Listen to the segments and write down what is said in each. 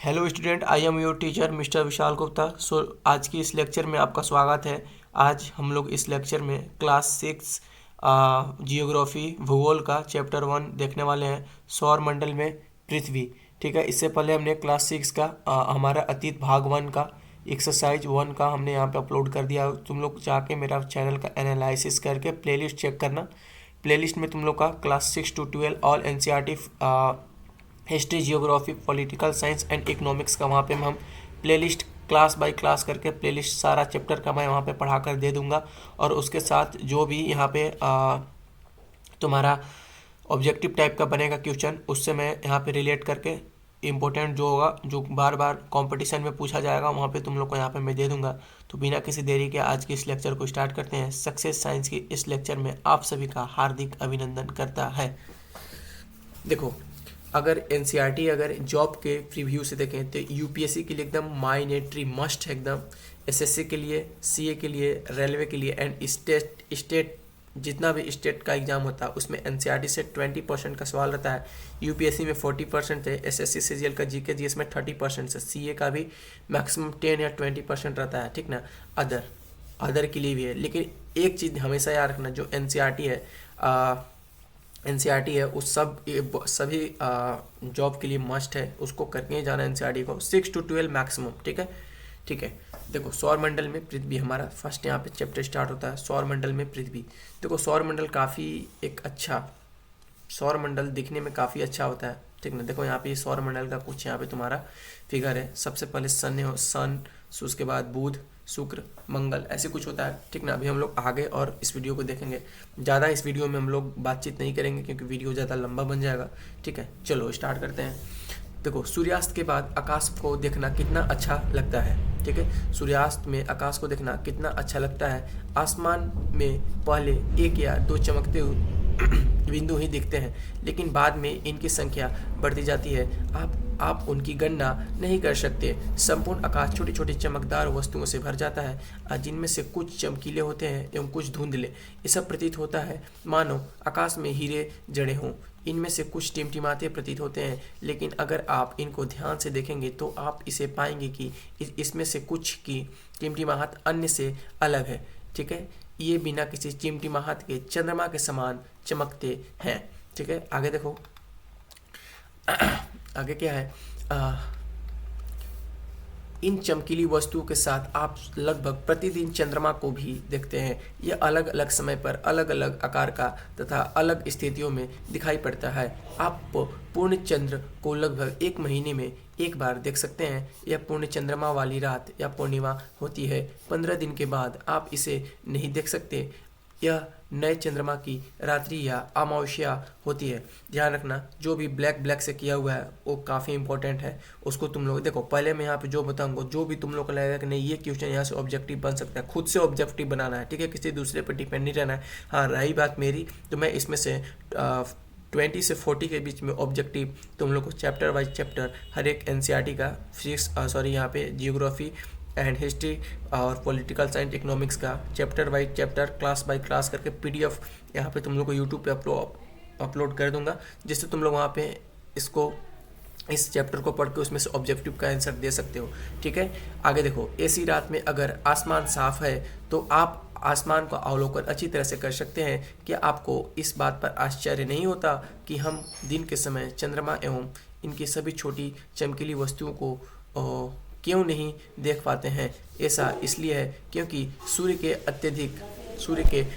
Hello student, I am your teacher Mr Vishal Gupta. आज की इस लेक्चर में आपका स्वागत है। आज हम लोग इस लेक्चर में क्लास 6 जियोग्राफी भूगोल का चैप्टर 1 देखने वाले हैं, सौर मंडल में पृथ्वी। ठीक है, इससे पहले हमने क्लास 6 का हमारा अतीत भाग 1 का एक्सरसाइज 1 का हमने यहाँ पे अपलोड कर दिया। तुम लोग जाके मेरा चैनल का एनालिसिस करके प्लेलिस्ट चेक करना। प्लेलिस्ट में तुम लोग का class 6 to 12 all NCERT history, geography, political science and economics का वहाँ पे हम प्लेलिस्ट क्लास बाय क्लास करके प्लेलिस्ट सारा चैप्टर का मैं वहाँ पे पढ़ा कर दे दूँगा। और उसके साथ जो भी यहाँ पे तुम्हारा ऑब्जेक्टिव टाइप का बनेगा क्वेश्चन, उससे मैं यहाँ पे रिलेट करके इम्पोर्टेंट जो होगा, जो बार बार कंपटीशन में पूछा जाएगा, वहाँ पे तुम लोग को यहाँ पे मैं दे दूंगा। तो बिना किसी देरी के आज के इस लेक्चर को स्टार्ट करते हैं। सक्सेस साइंस की इस लेक्चर में आप सभी का हार्दिक अभिनंदन करता है। देखो, अगर एनसीईआरटी अगर जॉब के प्रीव्यू से देखें तो यूपीएससी के लिए एकदम माइनेटरी मस्ट है एकदम। एसएससी के लिए, सीए के लिए, रेलवे के लिए एंड स्टेट जितना भी स्टेट का एग्जाम होता है उसमें एनसीईआरटी से 20% का सवाल रहता है। यूपीएससी में 40% है, एसएससी सीजीएल का जीके जीएस में 30% है, सीए का भी मैक्सिमम 10 या 20% रहता है। ठीक ना, अदर के लिए भी है। लेकिन एक चीज़ हमेशा याद रखना, जो एनसीईआरटी है उस सभी जॉब के लिए मस्ट है, उसको करके ही जाना एनसीईआरटी को 6 to 12 मैक्सिमम। ठीक है। देखो, सौर मंडल में पृथ्वी हमारा फर्स्ट यहाँ पे चैप्टर स्टार्ट होता है, सौर मंडल में पृथ्वी। देखो, सौर मंडल काफ़ी एक अच्छा, सौर मंडल दिखने में काफ़ी अच्छा होता है। ठीक ना, देखो यहाँ पे सौर मंडल का कुछ यहाँ पे तुम्हारा फिगर है। सबसे पहले सन, उसके बाद बुध, शुक्र, मंगल, ऐसे कुछ होता है। ठीक ना, अभी हम लोग आगे और इस वीडियो को देखेंगे। ज़्यादा इस वीडियो में हम लोग बातचीत नहीं करेंगे क्योंकि वीडियो ज़्यादा लंबा बन जाएगा। ठीक है, चलो स्टार्ट करते हैं। देखो, सूर्यास्त के बाद आकाश को देखना कितना अच्छा लगता है। ठीक है, सूर्यास्त में आकाश को देखना कितना अच्छा लगता है। आसमान में पहले एक या दो चमकते हुए बिंदु ही दिखते हैं, लेकिन बाद में इनकी संख्या बढ़ती जाती है। आप उनकी गणना नहीं कर सकते। संपूर्ण आकाश छोटी छोटी चमकदार वस्तुओं से भर जाता है, जिनमें से कुछ चमकीले होते हैं एवं कुछ धुंधले। ऐसा प्रतीत होता है मानो आकाश में हीरे जड़े हों। इनमें से कुछ टिमटिमाते प्रतीत होते हैं, लेकिन अगर आप इनको ध्यान से देखेंगे तो आप इसे पाएंगे कि इसमें से कुछ की टिमटिमाहट अन्य से अलग है। ठीक है, ये बिना किसी टिमटिमाहट के चंद्रमा के समान चमकते हैं। ठीक है, आगे देखो, आगे क्या है। इन चमकीली वस्तुओं के साथ आप लगभग प्रतिदिन चंद्रमा को भी देखते हैं। यह अलग अलग समय पर अलग अलग आकार का तथा अलग स्थितियों में दिखाई पड़ता है। आप पूर्ण चंद्र को लगभग 1 महीने में एक बार देख सकते हैं। यह पूर्ण चंद्रमा वाली रात या पूर्णिमा होती है। 15 दिन के बाद आप इसे नहीं देख सकते। यह नए चंद्रमा की रात्रि या अमावस्या होती है। ध्यान रखना, जो भी ब्लैक से किया हुआ है वो काफ़ी इंपॉर्टेंट है। उसको तुम लोग देखो, पहले मैं यहाँ पे जो बताऊंगा, जो भी तुम लोग को लगेगा कि नहीं ये क्वेश्चन यहाँ से ऑब्जेक्टिव बन सकता है, खुद से ऑब्जेक्टिव बनाना है। ठीक है, किसी दूसरे पर डिपेंड नहीं रहना है। हाँ, रही बात मेरी, तो मैं इसमें से 20 से 40 के बीच में ऑब्जेक्टिव तुम लोग को चैप्टर वाइज चैप्टर हर एक एनसीईआरटी का यहाँ पे जियोग्राफी एंड हिस्ट्री और पॉलिटिकल साइंस इकोनॉमिक्स का chapter wise chapter class by class करके पीडीएफ यहाँ पे तुम लोग को यूट्यूब पे अपलोड कर दूंगा, जिससे तुम लोग वहाँ पे इसको इस चैप्टर को पढ़ के उसमें से ऑब्जेक्टिव का आंसर दे सकते हो। ठीक है, आगे देखो, ऐसी रात में अगर आसमान साफ है तो आप आसमान का अवलोकन अच्छी तरह से कर सकते हैं। क्या आपको इस बात पर आश्चर्य नहीं होता कि हम दिन के समय चंद्रमा एवं इनकी सभी छोटी चमकीली वस्तुओं को क्यों नहीं देख पाते हैं? ऐसा इसलिए है क्योंकि सूर्य के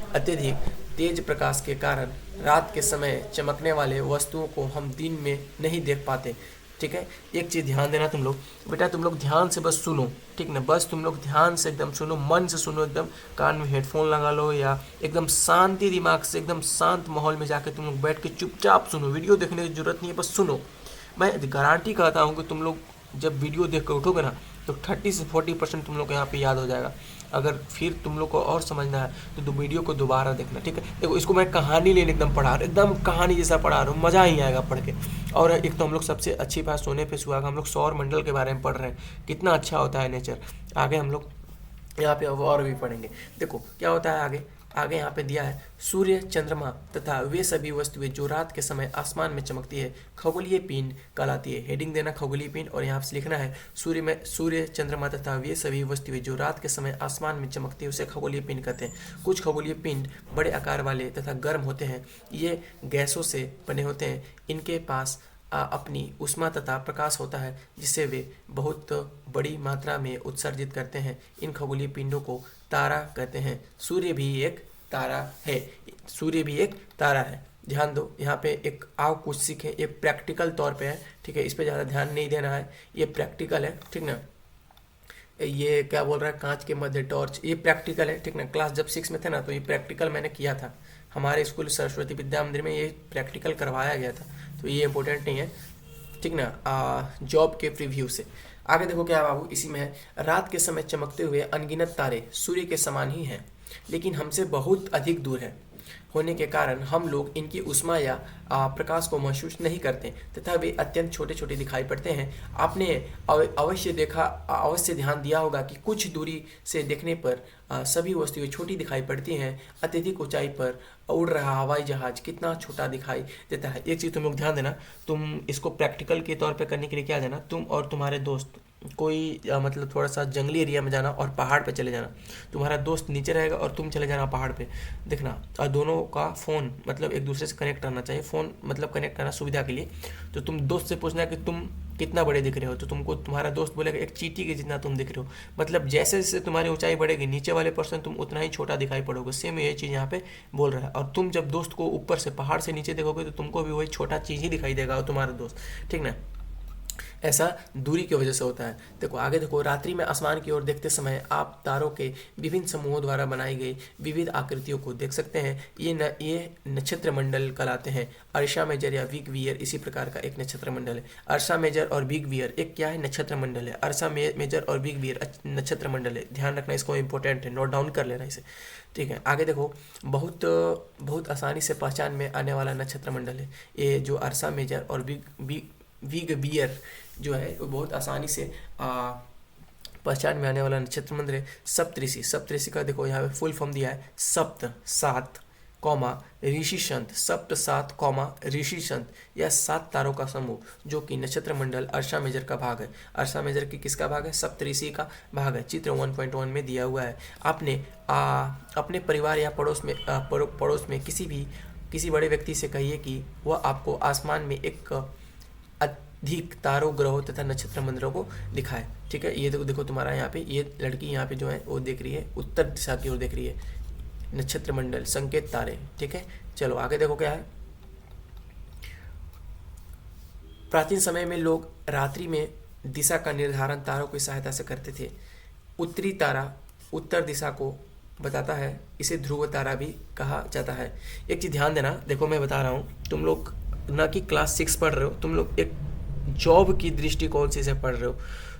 अत्यधिक तेज प्रकाश के कारण रात के समय चमकने वाले वस्तुओं को हम दिन में नहीं देख पाते। ठीक है, एक चीज़ ध्यान देना तुम लोग, बेटा तुम लोग ध्यान से बस सुनो। ठीक ना, बस तुम लोग ध्यान से एकदम सुनो, मन से सुनो, एकदम कान में हेडफोन लगा लो या एकदम शांति दिमाग से एकदम शांत माहौल में जाके तुम लोग बैठ के चुपचाप सुनो। वीडियो देखने की जरूरत नहीं है, बस सुनो। मैं गारंटी करता हूँ कि तुम लोग जब वीडियो देख कर उठोगे ना तो 30 से 40% तुम लोग को यहाँ पे याद हो जाएगा। अगर फिर तुम लोग को और समझना है तो वीडियो को दोबारा देखना। ठीक है, देखो इसको मैं कहानी लेने एकदम पढ़ा रहा हूँ, एकदम कहानी जैसा पढ़ा रहा हूँ, मज़ा ही आएगा पढ़ के। और एक तो हम लोग सबसे अच्छी बात सोने पे सुहागा, हम लोग सौर मंडल के बारे में पढ़ रहे हैं, कितना अच्छा होता है नेचर। आगे हम लोग यहाँ पे और भी पढ़ेंगे। देखो क्या होता है आगे, आगे यहाँ पे दिया है सूर्य, चंद्रमा तथा वे सभी वस्तुएं जो रात के समय आसमान में चमकती है खगोलीय पिंड कहलाती है। हेडिंग देना खगोलीय पिंड और यहाँ से लिखना है सूर्य, चंद्रमा तथा वे सभी वस्तुएं जो रात के समय आसमान में चमकती है उसे खगोलीय पिंड कहते हैं। कुछ खगोलीय पिंड बड़े आकार वाले तथा गर्म होते हैं। ये गैसों से बने होते हैं। इनके पास अपनी ऊष्मा तथा प्रकाश होता है जिसे वे बहुत बड़ी मात्रा में उत्सर्जित करते हैं। इन खगोलीय पिंडों को तारा कहते हैं। सूर्य भी एक तारा है। सूर्य भी एक तारा है। ध्यान दो, यहाँ पे एक आओ कुछ सीखें। ये प्रैक्टिकल तौर पे है, ठीक है, इस पे ज़्यादा ध्यान नहीं देना है। ये प्रैक्टिकल है, ठीक ना। ये क्या बोल रहा है, कांच के मध्य टॉर्च, ये प्रैक्टिकल है, ठीक ना। क्लास जब 6 में थे ना तो ये प्रैक्टिकल मैंने किया था। हमारे स्कूल सरस्वती विद्या मंदिर में ये प्रैक्टिकल करवाया गया था, तो ये इंपॉर्टेंट नहीं है, ठीक ना। जॉब के प्रीव्यू से आगे देखो क्या बाबू इसी में है। रात के समय चमकते हुए अनगिनत तारे सूर्य के समान ही हैं, लेकिन हमसे बहुत अधिक दूर है होने के कारण हम लोग इनकी ऊष्मा या प्रकाश को महसूस नहीं करते तथा वे अत्यंत छोटे छोटे दिखाई पड़ते हैं। आपने अवश्य ध्यान दिया होगा कि कुछ दूरी से देखने पर सभी वस्तुएं छोटी दिखाई पड़ती हैं। अत्यधिक ऊंचाई पर उड़ रहा हवाई जहाज कितना छोटा दिखाई देता है। एक चीज़ तुम लोग ध्यान देना, तुम इसको प्रैक्टिकल के तौर पे करने के लिए क्या देना, तुम और तुम्हारे दोस्त कोई मतलब थोड़ा सा जंगली एरिया में जाना और पहाड़ पे चले जाना। तुम्हारा दोस्त नीचे रहेगा और तुम चले जाना पहाड़ पे, देखना। और दोनों का फ़ोन मतलब एक दूसरे से कनेक्ट रहना चाहिए। फ़ोन मतलब कनेक्ट करना सुविधा के लिए। तो तुम दोस्त से पूछना कि तुम कितना बड़े दिख रहे हो, तो तुमको तुम्हारा दोस्त बोलेगा एक चींटी के जितना तुम दिख रहे हो। मतलब जैसे जैसे तुम्हारी ऊंचाई बढ़ेगी नीचे वाले पर्सन तुम उतना ही छोटा दिखाई पड़ोगे। सेम ये चीज़ यहाँ पे बोल रहा है। और तुम जब दोस्त को ऊपर से पहाड़ से नीचे देखोगे तो तुमको भी वही छोटा चीज़ ही दिखाई देगा और तुम्हारा दोस्त, ठीक ना। ऐसा दूरी की वजह से होता है। देखो आगे देखो, रात्रि में आसमान की ओर देखते समय आप तारों के विभिन्न समूहों द्वारा बनाई गई विविध आकृतियों को देख सकते हैं। ये नक्षत्र मंडल कहलाते हैं। अर्शा मेजर या बिग वियर इसी प्रकार का एक नक्षत्र मंडल है। अर्शा मेजर और बिग वियर एक क्या है, नक्षत्र मंडल है। अर्शा मेजर और बिग वियर नक्षत्र मंडल है। ध्यान रखना, इसको इंपॉर्टेंट है, नोट डाउन कर लेना इसे, ठीक है। आगे देखो, बहुत आसानी से पहचान में आने वाला नक्षत्र मंडल है ये जो अर्शा मेजर और बिग वियर जो है वो बहुत आसानी से पहचान में आने वाला नक्षत्र मंडल है। सप्तऋषि का देखो यहाँ पे फुल फॉर्म दिया है, सप्त 7 कॉमा ऋषि संत, सप्त 7 कॉमा ऋषि संत, यह 7 तारों का समूह जो कि नक्षत्र मंडल अर्शा मेजर का भाग है। अर्शा मेजर की किसका भाग है, सप्तऋषि का भाग है। चित्र 1.1 में दिया हुआ है। आपने अपने परिवार या पड़ोस में किसी बड़े व्यक्ति से कहिए कि वह आपको आसमान में एक अधिक तारों, ग्रहों तथा नक्षत्र मंडलों को दिखाए, ठीक है। ये देखो तुम्हारा यहाँ पे ये लड़की यहाँ पे जो है वो देख रही है उत्तर दिशा की ओर देख रही है, नक्षत्र मंडल, संकेत, तारे, ठीक है। चलो आगे देखो क्या है। प्राचीन समय में लोग रात्रि में दिशा का निर्धारण तारों की सहायता से करते थे। उत्तरी तारा उत्तर दिशा को बताता है, इसे ध्रुव तारा भी कहा जाता है। एक चीज़ ध्यान देना, देखो मैं बता रहा हूँ, तुम लोग ना कि क्लास 6 पढ़ रहे हो, तुम लोग एक जॉब की दृष्टिकोण से पढ़ रहे हो,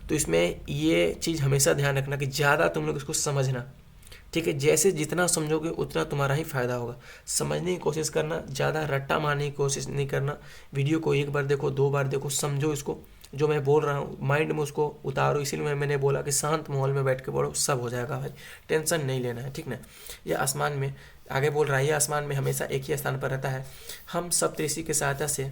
तो इसमें ये चीज़ हमेशा ध्यान रखना कि ज़्यादा तुम लोग इसको समझना, ठीक है। जैसे जितना समझोगे उतना तुम्हारा ही फायदा होगा। समझने की कोशिश करना, ज़्यादा रट्टा मारने की कोशिश नहीं करना। वीडियो को एक बार देखो, 2 बार देखो, समझो इसको, जो मैं बोल रहा हूँ माइंड में उसको उतारो। इसीलिए मैंने बोला कि शांत माहौल में बैठ के पढ़ो, सब हो जाएगा भाई, टेंशन नहीं लेना है, ठीक ना। यह आसमान में आगे बोल रहा है, यह आसमान में हमेशा एक ही स्थान पर रहता है। हम सप्तऋषि की सहायता से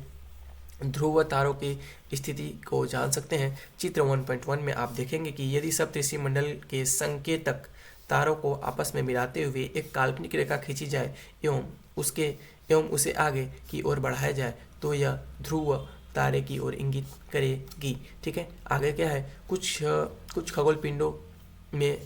ध्रुव तारों की स्थिति को जान सकते हैं। चित्र 1.1 में आप देखेंगे कि यदि सप्तऋषि मंडल के संकेतक तारों को आपस में मिलाते हुए एक काल्पनिक रेखा खींची जाए एवं उसे आगे की ओर बढ़ाया जाए तो यह ध्रुव तारे की ओर इंगित करेगी, ठीक है। आगे क्या है, कुछ खगोल पिंडों में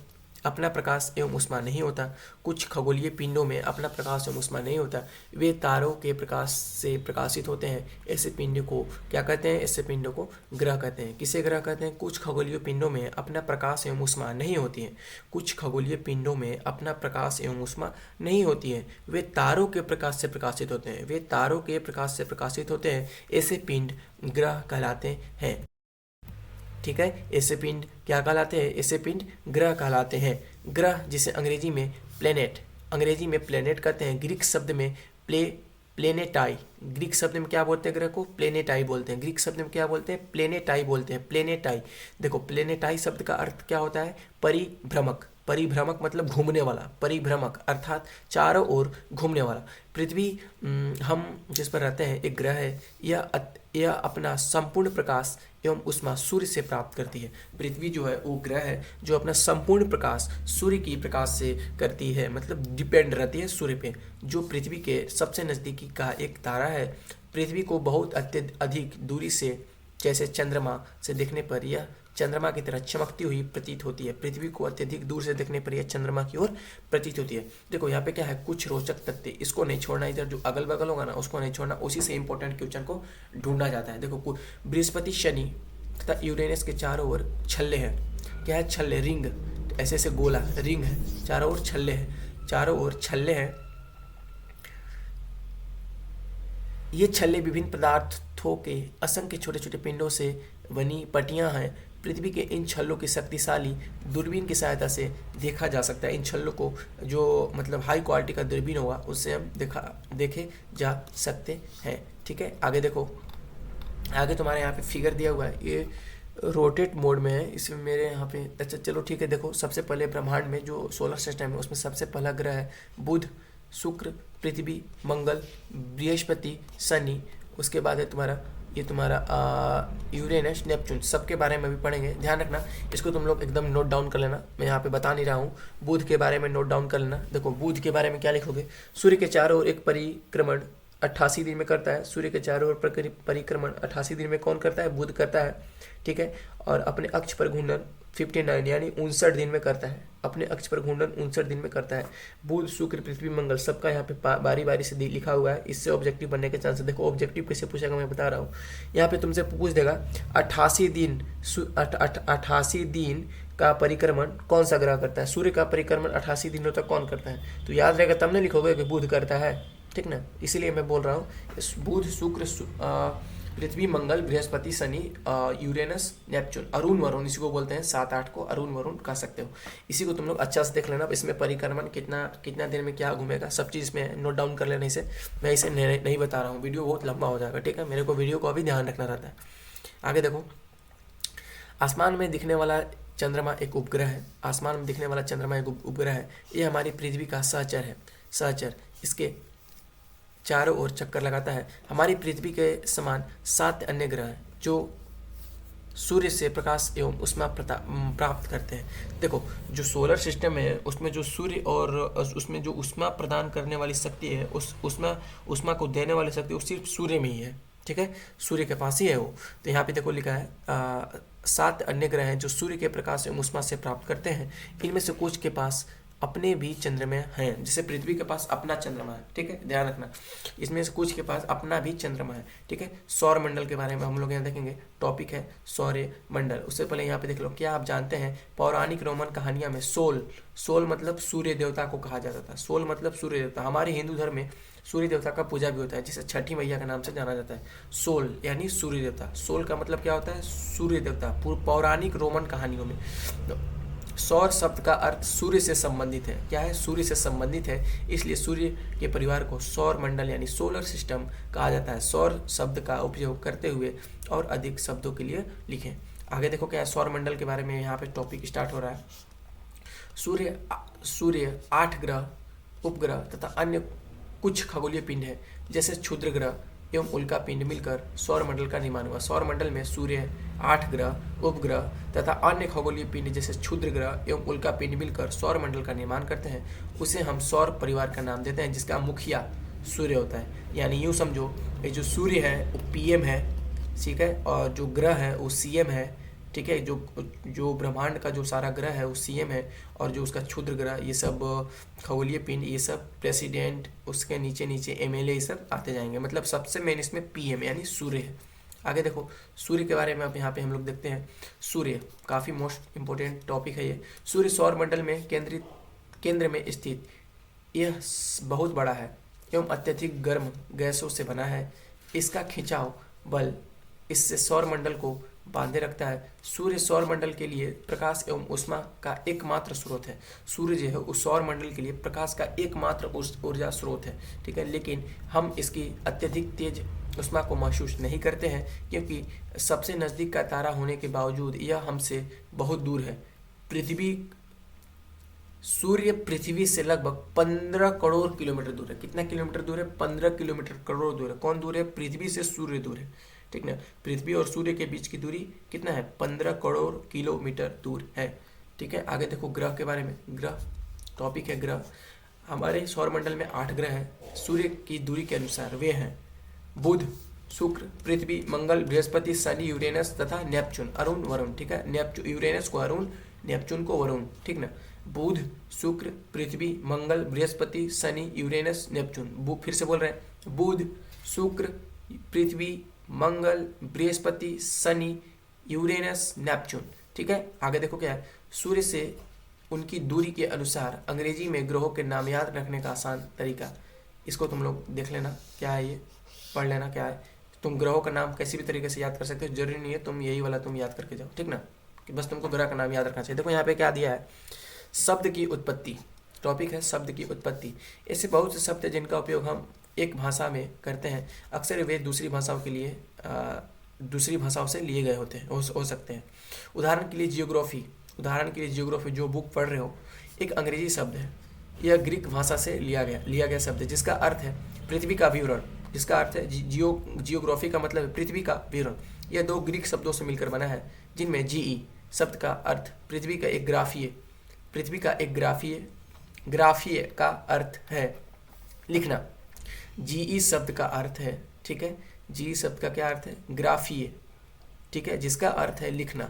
अपना प्रकाश एवं ऊष्मा नहीं होता। कुछ खगोलीय पिंडों में अपना प्रकाश एवं ऊष्मा नहीं होता, वे तारों के प्रकाश से प्रकाशित होते हैं। ऐसे पिंड को क्या कहते हैं, ऐसे पिंडों को ग्रह कहते हैं। किसे ग्रह कहते हैं, कुछ खगोलीय पिंडों में अपना प्रकाश एवं ऊष्मा नहीं होती है। कुछ खगोलीय पिंडों में अपना प्रकाश एवं ऊष्मा नहीं होती है, वे तारों के प्रकाश से प्रकाशित होते हैं। वे तारों के प्रकाश से प्रकाशित होते हैं। ऐसे पिंड ग्रह कहलाते हैं, ठीक है। ऐसे पिंड क्या कहलाते हैं, ऐसे पिंड ग्रह कहलाते हैं। ग्रह जिसे अंग्रेजी में प्लेनेट कहते हैं। ग्रीक शब्द में प्लेनेटाई, ग्रीक शब्द में क्या बोलते हैं, ग्रह को प्लेनेटाई बोलते हैं। ग्रीक शब्द में क्या बोलते हैं, प्लेनेटाई बोलते हैं, प्लेनेटाई। देखो प्लेनेटाई शब्द का अर्थ क्या होता है, परिभ्रमक, परिभ्रमक मतलब घूमने वाला, परिभ्रमक अर्थात चारों ओर घूमने वाला। पृथ्वी हम जिस पर रहते हैं एक ग्रह है, यह अपना संपूर्ण प्रकाश एवं ऊष्मा सूर्य से प्राप्त करती है। पृथ्वी जो है वो ग्रह है जो अपना संपूर्ण प्रकाश सूर्य की प्रकाश से करती है, मतलब डिपेंड रहती है सूर्य पे, जो पृथ्वी के सबसे नज़दीकी का एक तारा है। पृथ्वी को बहुत अधिक दूरी से, जैसे चंद्रमा से देखने पर यह चंद्रमा की तरह चमकती हुई प्रतीत होती है। पृथ्वी को अत्यधिक दूर से देखने पर यह चंद्रमा की ओर प्रतीत होती है। देखो यहाँ पे क्या है, कुछ रोचक तथ्य, इसको नहीं छोड़ना, इधर जो अगल बगल होगा ना उसको नहीं छोड़ना, उसी से इंपॉर्टेंट क्वेश्चन को ढूंढा जाता है। देखो बृहस्पति, शनि तथा यूरेनस के चारों ओर छल्ले हैं। क्या है, छल्ले, रिंग, ऐसे ऐसे गोला रिंग है, चारों ओर छल्ले हैं, चारों ओर छल्ले हैं। ये छल्ले विभिन्न पदार्थों के असंख्य छोटे छोटे पिंडों से बनी पट्टियां हैं। पृथ्वी के इन छल्लों की शक्तिशाली दूरबीन की सहायता से देखा जा सकता है। इन छल्लों को जो मतलब हाई क्वालिटी का दूरबीन होगा उससे हम देखे जा सकते हैं। ठीक है, आगे देखो, आगे तुम्हारे यहाँ पे फिगर दिया हुआ है, ये रोटेट मोड में है, इसमें मेरे यहाँ पे, अच्छा चलो ठीक है। देखो सबसे पहले ब्रह्मांड में जो सोलर सिस्टम है उसमें सबसे पहला ग्रह है बुध, शुक्र, पृथ्वी, मंगल, बृहस्पति, शनि। उसके बाद है तुम्हारा यूरेनस, नेपच्यून, सबके बारे में भी पढ़ेंगे। ध्यान रखना, इसको तुम लोग एकदम नोट डाउन कर लेना, मैं यहाँ पे बता नहीं रहा हूँ। बुध के बारे में नोट डाउन कर लेना। देखो बुध के बारे में क्या लिखोगे, सूर्य के चारों ओर एक परिक्रमण 88 दिन में करता है। सूर्य के चारों ओर परिक्रमण 88 दिन में कौन करता है, बुध करता है। ठीक है, और अपने अक्ष पर घूर्णन 59 यानी 59 दिन में करता है। अपने अक्ष पर घूर्णन 59 दिन में करता है। बुध, शुक्र, पृथ्वी, मंगल सबका यहाँ पे बारी बारी से लिखा हुआ है। इससे ऑब्जेक्टिव बनने के चांस है। देखो ऑब्जेक्टिव कैसे पूछेगा मैं बता रहा हूँ। यहाँ पे तुमसे पूछ देगा 88 दिन का परिक्रमण कौन सा ग्रह करता है। सूर्य का परिक्रमण 88 दिनों तक कौन करता है, तो याद रहेगा तब नहीं लिखोगे कि बुध करता है। ठीक ना, इसीलिए मैं बोल रहा हूँ बुध, शुक्र, पृथ्वी, मंगल, बृहस्पति, शनि, यूरेनस, नेपच्यून, अरुण वरुण, इसी को बोलते हैं, 7-8 को अरुण वरुण कह सकते हो। इसी को तुम लोग अच्छा से देख लेना। इसमें परिक्रमण कितना देर में क्या घूमेगा, सब चीज़ में नोट डाउन कर लेना। इसे मैं इसे नहीं बता रहा हूँ, वीडियो बहुत लंबा हो जाएगा। ठीक है, मेरे को वीडियो को अभी ध्यान रखना रहता है। आगे देखो, आसमान में दिखने वाला चंद्रमा एक उपग्रह है। आसमान में दिखने वाला चंद्रमा एक उपग्रह है। ये हमारी पृथ्वी का सहचर है। सहचर इसके चारों ओर चक्कर लगाता है। हमारी पृथ्वी के समान 7 अन्य ग्रह हैं जो सूर्य से प्रकाश एवं ऊष्मा प्राप्त करते हैं। देखो जो सोलर सिस्टम है उसमें जो सूर्य और उसमें जो ऊष्मा प्रदान करने वाली शक्ति है, उस ऊष्मा को देने वाली शक्ति वो सिर्फ सूर्य में ही है। ठीक है, सूर्य के पास ही है वो। तो यहाँ पे देखो लिखा है 7 अन्य ग्रह हैं जो सूर्य के प्रकाश एवं ऊष्मा से प्राप्त करते हैं। इनमें से कुछ के पास अपने भी चंद्रमा हैं, जैसे पृथ्वी के पास अपना चंद्रमा है। ठीक है, ध्यान रखना, इसमें से कुछ के पास अपना भी चंद्रमा है। ठीक है, सौर मंडल के बारे में हम लोग यहाँ देखेंगे। टॉपिक है सौर मंडल। उससे पहले यहाँ पे देख लो, क्या आप जानते हैं पौराणिक रोमन कहानियां में सोल मतलब सूर्य देवता को कहा जाता था। सोल मतलब सूर्य देवता। हमारे हिंदू धर्म में सूर्य देवता का पूजा भी होता है, जिसे छठी मैया के नाम से जाना जाता है। सोल यानी सूर्य देवता। सोल का मतलब क्या होता है, सूर्य देवता। पौराणिक रोमन कहानियों में सौर शब्द का अर्थ सूर्य से संबंधित है। क्या है, सूर्य से संबंधित है, इसलिए सूर्य के परिवार को सौर मंडल यानी सोलर सिस्टम कहा जाता है। सौर शब्द का उपयोग करते हुए और अधिक शब्दों के लिए लिखें। आगे देखो क्या है, सौर मंडल के बारे में यहाँ पे टॉपिक स्टार्ट हो रहा है। सूर्य 8 ग्रह, उपग्रह तथा अन्य कुछ खगोलीय पिंड है, जैसे क्षुद्र ग्रह एवं उल्का पिंड मिलकर सौर मंडल का निर्माण हुआ। सौर मंडल में सूर्य, 8 ग्रह, उपग्रह तथा अन्य खगोलीय पिंड जैसे क्षुद्र ग्रह एवं उल्का पिंड मिलकर सौर मंडल का निर्माण करते हैं। उसे हम सौर परिवार का नाम देते हैं, जिसका मुखिया सूर्य होता है। यानी यूँ समझो, ये जो सूर्य है वो PM है, ठीक है, और जो ग्रह है वो CM है। ठीक है, जो ब्रह्मांड का जो सारा ग्रह है वो CM है, और जो उसका क्षुद्र ग्रह ये सब खगोलीय पिंड ये सब प्रेसिडेंट, उसके नीचे MLA ये सब आते जाएंगे। मतलब सबसे मेन इसमें PM यानी सूर्य है। आगे देखो सूर्य के बारे में अब यहाँ पे हम लोग देखते हैं। सूर्य काफ़ी मोस्ट इम्पोर्टेंट टॉपिक है ये। सूर्य सौर मंडल में केंद्र में स्थित यह बहुत बड़ा है एवं अत्यधिक गर्म गैसों से बना है। इसका खिंचाव बल इससे सौर मंडल को बांधे रखता है। सूर्य सौर मंडल के लिए प्रकाश एवं ऊष्मा का एकमात्र स्रोत है। सूर्य जो है उस सौर मंडल के लिए प्रकाश का एकमात्र ऊर्जा स्रोत है। ठीक है, लेकिन हम इसकी अत्यधिक तेज ऊष्मा को महसूस नहीं करते हैं, क्योंकि सबसे नज़दीक का तारा होने के बावजूद यह हमसे बहुत दूर है। सूर्य पृथ्वी से लगभग 15 करोड़ किलोमीटर दूर है। कितना किलोमीटर दूर है? 15 किलोमीटर करोड़ दूर है। कौन दूर है? पृथ्वी से सूर्य दूर है, ठीक ना। पृथ्वी और सूर्य के बीच की दूरी कितना है? 15 करोड़ किलोमीटर दूर है, ठीक है। आगे देखो ग्रह के बारे में। ग्रह टॉपिक है ग्रह। हमारे सौरमंडल में 8 ग्रह हैं। सूर्य की दूरी के अनुसार वे हैं बुध, शुक्र, पृथ्वी, मंगल, बृहस्पति, शनि, यूरेनस तथा नेपच्यून। अरुण, वरुण, ठीक है। नेपच्यून, यूरेनस को अरुण, नेपच्यून को वरुण, ठीक ना। बुध, शुक्र, पृथ्वी, मंगल, बृहस्पति, शनि, यूरेनस, नेपच्यून। फिर से बोल रहे हैं, बुध, शुक्र, पृथ्वी, मंगल, बृहस्पति, शनि, यूरेनस, नेपच्यून, ठीक है। आगे देखो क्या है, सूर्य से उनकी दूरी के अनुसार अंग्रेजी में ग्रहों के नाम याद रखने का आसान तरीका। इसको तुम लोग देख लेना, क्या है ये, पढ़ लेना क्या है। तुम ग्रहों का नाम किसी भी तरीके से याद कर सकते हो, जरूरी नहीं है तुम यही वाला तुम याद करके जाओ, ठीक ना, कि बस तुमको ग्रह का नाम याद रखना चाहिए। देखो यहाँ पे क्या दिया है, शब्द की उत्पत्ति। टॉपिक है शब्द की उत्पत्ति। ऐसे बहुत से शब्द हैं जिनका उपयोग हम एक भाषा में करते हैं, अक्सर वे दूसरी भाषाओं के लिए दूसरी भाषाओं से लिए गए होते हैं, हो सकते हैं। उदाहरण के लिए जियोग्राफी। उदाहरण के लिए जियोग्राफी जो बुक पढ़ रहे हो, एक अंग्रेजी शब्द है, यह ग्रीक भाषा से लिया गया शब्द है, जिसका अर्थ है पृथ्वी का विवरण। जिसका अर्थ है जियोग्राफी का मतलब है पृथ्वी का विवरण। यह दो ग्रीक शब्दों से मिलकर बना है, जिनमें जीई शब्द का अर्थ पृथ्वी का एक ग्राफीय का अर्थ है लिखना। जीई शब्द का अर्थ है, ठीक है, जी शब्द का क्या अर्थ है? ग्राफीय, ठीक है, जिसका अर्थ है लिखना।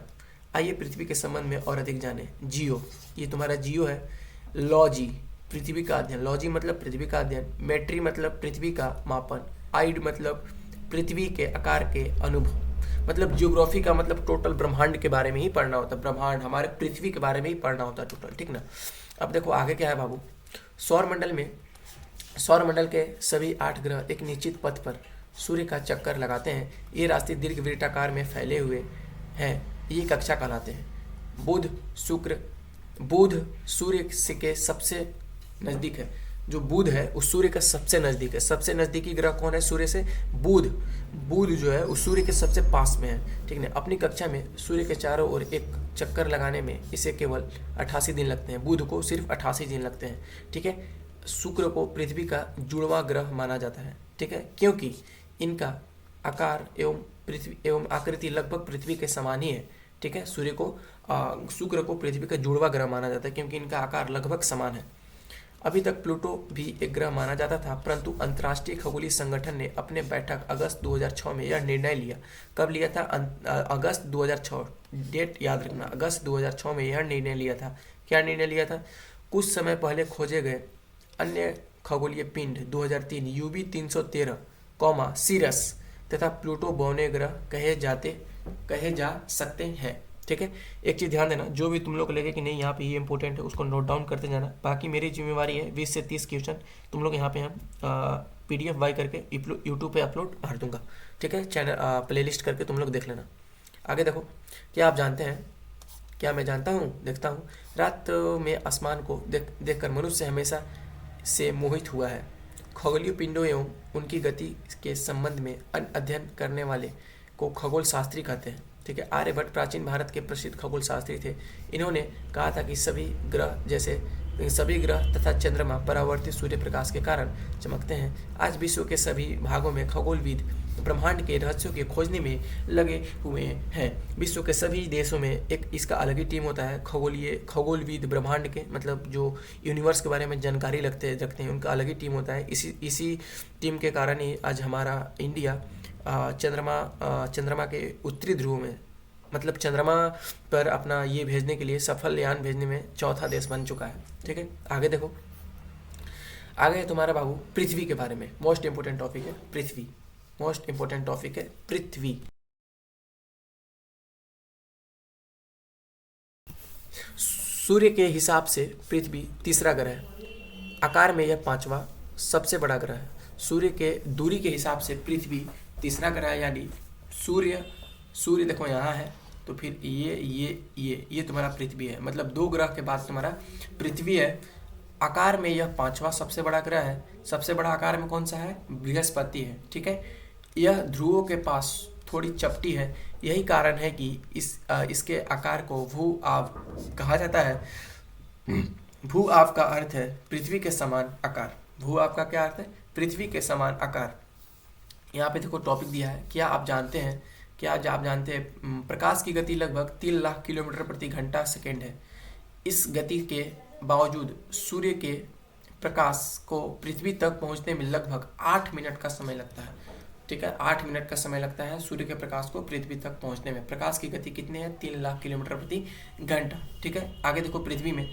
आइए पृथ्वी के संबंध में और अधिक जाने। जियो, ये तुम्हारा जियो है। लॉजी, पृथ्वी का अध्ययन। लॉजी मतलब पृथ्वी का अध्ययन। मेट्री मतलब पृथ्वी का मापन। आइड मतलब पृथ्वी के आकार के अनुभव। मतलब जियोग्राफी का मतलब टोटल ब्रह्मांड के बारे में ही पढ़ना होता है, ब्रह्मांड हमारे पृथ्वी के बारे में ही पढ़ना होता है टोटल, ठीक ना। अब देखो आगे क्या है बाबू, सौरमंडल के सभी 8 ग्रह एक निश्चित पथ पर सूर्य का चक्कर लगाते हैं। ये रास्ते दीर्घवृत्ताकार में फैले हुए हैं, ये कक्षा कहलाते हैं। बुध सूर्य के सबसे नज़दीक है। जो बुध है उस सूर्य का सबसे नज़दीक है। सबसे नज़दीकी ग्रह कौन है सूर्य से? बुध जो है उस सूर्य के सबसे पास में है, ठीक है। अपनी कक्षा में सूर्य के चारों ओर एक चक्कर लगाने में इसे केवल 88 दिन लगते हैं। बुध को सिर्फ 88 दिन लगते हैं, ठीक है। शुक्र को पृथ्वी का जुड़वा ग्रह माना जाता है, ठीक है, क्योंकि इनका आकार एवं आकृति लगभग पृथ्वी के समान ही है, ठीक है। शुक्र को पृथ्वी का जुड़वा ग्रह माना जाता है क्योंकि इनका आकार लगभग समान है। अभी तक प्लूटो भी एक ग्रह माना जाता था, परंतु अंतर्राष्ट्रीय खगोलीय संगठन ने अपने बैठक अगस्त 2006 में यह निर्णय लिया। कब लिया था? अगस्त 2006, डेट याद रखना, अगस्त 2006 में यह निर्णय लिया था। क्या निर्णय लिया था? कुछ समय पहले खोजे गए अन्य खगोलीय पिंड 2003 यूबी 313, सीरस तथा प्लूटो बौने ग्रह कहे जा सकते हैं, ठीक है। एक चीज़ ध्यान देना, जो भी तुम लोग लगे कि नहीं यहाँ पे ये इंपॉर्टेंट है उसको नोट डाउन करते जाना। बाकी मेरी जिम्मेवारी है 20 से 30 क्वेश्चन तुम लोग यहाँ पे हम PDF वाई करके यूट्यूब पे अपलोड कर दूंगा, ठीक है। चैनल प्लेलिस्ट करके तुम लोग देख लेना। आगे देखो, क्या आप जानते हैं, क्या मैं जानता हूँ, देखता हूँ, रात में आसमान को देख कर मनुष्य हमेशा से मोहित हुआ है। खगोलीय पिंडों एवं उनकी गति के संबंध में अध्ययन करने वाले को खगोल शास्त्री कहते हैं, ठीक है। आर्यभट्ट प्राचीन भारत के प्रसिद्ध खगोल शास्त्री थे। इन्होंने कहा था कि सभी ग्रह तथा चंद्रमा परावर्तित सूर्य प्रकाश के कारण चमकते हैं। आज विश्व के सभी भागों में खगोलविद ब्रह्मांड के रहस्यों के खोजने में लगे हुए हैं। विश्व के सभी देशों में एक इसका अलग ही टीम होता है, खगोलविद ब्रह्मांड के मतलब जो यूनिवर्स के बारे में जानकारी रखते हैं उनका अलग ही टीम होता है। इसी टीम के कारण ही आज हमारा इंडिया चंद्रमा के उत्तरी ध्रुव में मतलब चंद्रमा पर अपना ये भेजने के लिए सफल यान भेजने में चौथा देश बन चुका है, ठीक है। आगे देखो, आगे तुम्हारा बाबू पृथ्वी के बारे में मोस्ट इंपोर्टेंट टॉपिक है पृथ्वी। मोस्ट इंपोर्टेंट टॉपिक है पृथ्वी। सूर्य के हिसाब से पृथ्वी तीसरा ग्रह है। आकार में यह 5वां सबसे बड़ा ग्रह है। सूर्य के दूरी के हिसाब से पृथ्वी तीसरा ग्रह है, यानी सूर्य देखो यहाँ है, तो फिर ये तुम्हारा पृथ्वी है। मतलब 2 ग्रह के बाद तुम्हारा पृथ्वी है। आकार में यह 5वां सबसे बड़ा ग्रह है। सबसे बड़ा आकार में कौन सा है? बृहस्पति है, ठीक है। यह ध्रुवों के पास थोड़ी चपटी है, यही कारण है कि इसके आकार को भू आव कहा जाता है। भू आप का अर्थ है पृथ्वी के समान आकार। भू आप का क्या अर्थ है? पृथ्वी के समान आकार। यहाँ पे देखो टॉपिक दिया है, क्या आप जानते हैं, आप जानते हैं प्रकाश की गति लगभग 3 लाख किलोमीटर प्रति घंटा सेकेंड है। इस गति के बावजूद सूर्य के प्रकाश को पृथ्वी तक पहुंचने में लगभग 8 मिनट का समय लगता है। ठीक है, 8 मिनट का समय लगता है सूर्य के प्रकाश को पृथ्वी तक पहुंचने में। प्रकाश की गति कितनी है? 3 लाख किलोमीटर प्रति घंटा। ठीक है, आगे देखो पृथ्वी में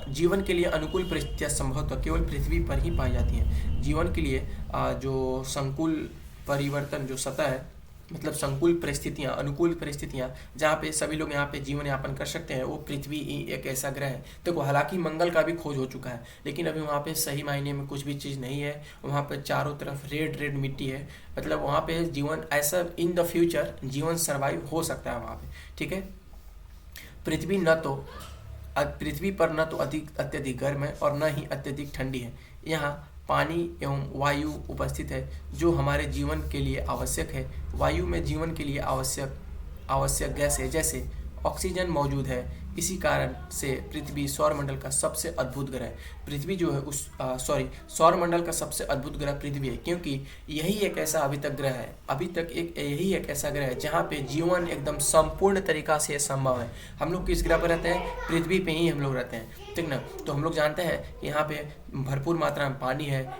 जीवन के लिए अनुकूल परिस्थितियां संभवतः केवल पृथ्वी पर ही पाई जाती हैं। जीवन के लिए जो संकुल परिवर्तन जो सतह है, मतलब संकुल परिस्थितियां, अनुकूल परिस्थितियां जहाँ पे सभी लोग यहाँ पे जीवन यापन कर सकते हैं, वो पृथ्वी ही एक ऐसा ग्रह है। देखो हालांकि मंगल का भी खोज हो चुका है, लेकिन अभी वहाँ पे सही मायने में कुछ भी चीज़ नहीं है। वहाँ पे चारों तरफ रेड रेड मिट्टी है, मतलब वहाँ पे जीवन ऐसा इन द फ्यूचर जीवन सर्वाइव हो सकता है वहाँ पे। ठीक है, पृथ्वी पर न तो अत्यधिक गर्म है और न ही अत्यधिक ठंडी है। यहाँ पानी एवं वायु उपस्थित है जो हमारे जीवन के लिए आवश्यक है। वायु में जीवन के लिए आवश्यक गैस है, जैसे ऑक्सीजन मौजूद है। इसी कारण से पृथ्वी सौरमंडल का सबसे अद्भुत ग्रह है। पृथ्वी जो है सौरमंडल का सबसे अद्भुत ग्रह पृथ्वी है, क्योंकि यही एक ऐसा अभी तक ग्रह है, यही एक ऐसा ग्रह है जहाँ पे जीवन एकदम संपूर्ण तरीका से संभव है। हम लोग किस ग्रह पर रहते हैं? पृथ्वी पे ही हम लोग रहते हैं, ठीक ना। तो हम लोग जानते हैं कि यहाँ पे भरपूर मात्रा में पानी है,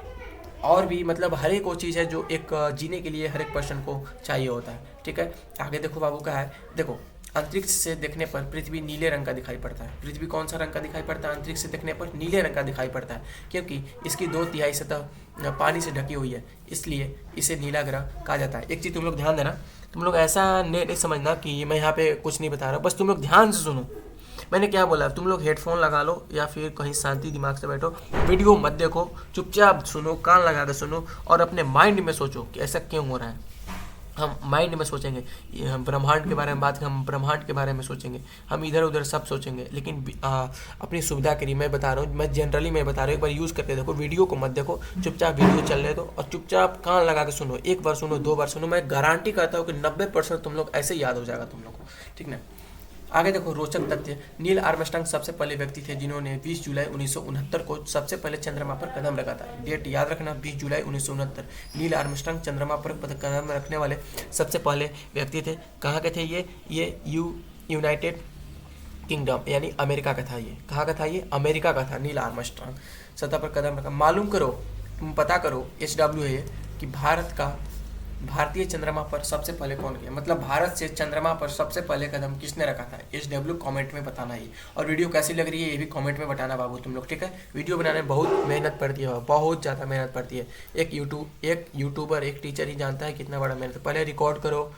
और भी मतलब हर एक वो चीज़ है जो एक जीने के लिए हर एक पर्सन को चाहिए होता है। ठीक है, आगे देखो बाबू का है, देखो अंतरिक्ष से देखने पर पृथ्वी नीले रंग का दिखाई पड़ता है। पृथ्वी कौन सा रंग का दिखाई पड़ता है? अंतरिक्ष से देखने पर नीले रंग का दिखाई पड़ता है, क्योंकि इसकी 2/3 सतह पानी से ढकी हुई है, इसलिए इसे नीला ग्रह कहा जाता है। एक चीज़ तुम लोग ध्यान देना, तुम लोग ऐसा नहीं समझना कि मैं यहाँ पे कुछ नहीं बता रहा, बस तुम लोग ध्यान से सुनो। मैंने क्या बोला, तुम लोग हेडफोन लगा लो या फिर कहीं शांति दिमाग से बैठो, वीडियो मत देखो, चुपचाप सुनो, कान लगा के सुनो और अपने माइंड में सोचो कि ऐसा क्यों हो रहा है। हम माइंड में सोचेंगे, हम ब्रह्मांड के बारे में बात, हम ब्रह्मांड के बारे में सोचेंगे, हम इधर उधर सब सोचेंगे, लेकिन अपनी सुविधा के लिए मैं बता रहा हूँ, मैं जनरली मैं बता रहा हूँ, एक बार यूज़ करके देखो, वीडियो को मत देखो, चुपचाप वीडियो चलने दो और चुपचाप कान लगा के सुनो। एक बार सुनो, 2 बार सुनो, मैं गारंटी करता हूँ कि 90% तुम लोग ऐसे याद हो जाएगा तुम लोग को, ठीक ना। आगे देखो रोचक तथ्य, नील आर्मस्ट्रांग सबसे पहले व्यक्ति थे जिन्होंने 20 जुलाई 1969 को सबसे पहले चंद्रमा पर कदम रखा था। डेट याद रखना, 20 जुलाई 1969। नील आर्मस्ट्रांग चंद्रमा पर कदम रखने वाले सबसे पहले व्यक्ति थे। कहाँ के थे ये यूनाइटेड किंगडम यानी अमेरिका का था। ये कहाँ का था? ये अमेरिका का था। नील आर्मस्ट्रांग सतह पर कदम रखा। मालूम करो, तुम पता करो, SW है ये, कि भारतीय चंद्रमा पर सबसे पहले कौन गया, मतलब भारत से चंद्रमा पर सबसे पहले कदम किसने रखा था? SW कमेंट में बताना ही। और वीडियो कैसी लग रही है ये भी कमेंट में बताना बाबू तुम लोग, ठीक है। वीडियो बनाने में बहुत मेहनत पड़ती है, बहुत ज़्यादा मेहनत पड़ती है। एक यूट्यूबर, एक टीचर ही जानता है कितना बड़ा मेहनत। पहले रिकॉर्ड करो,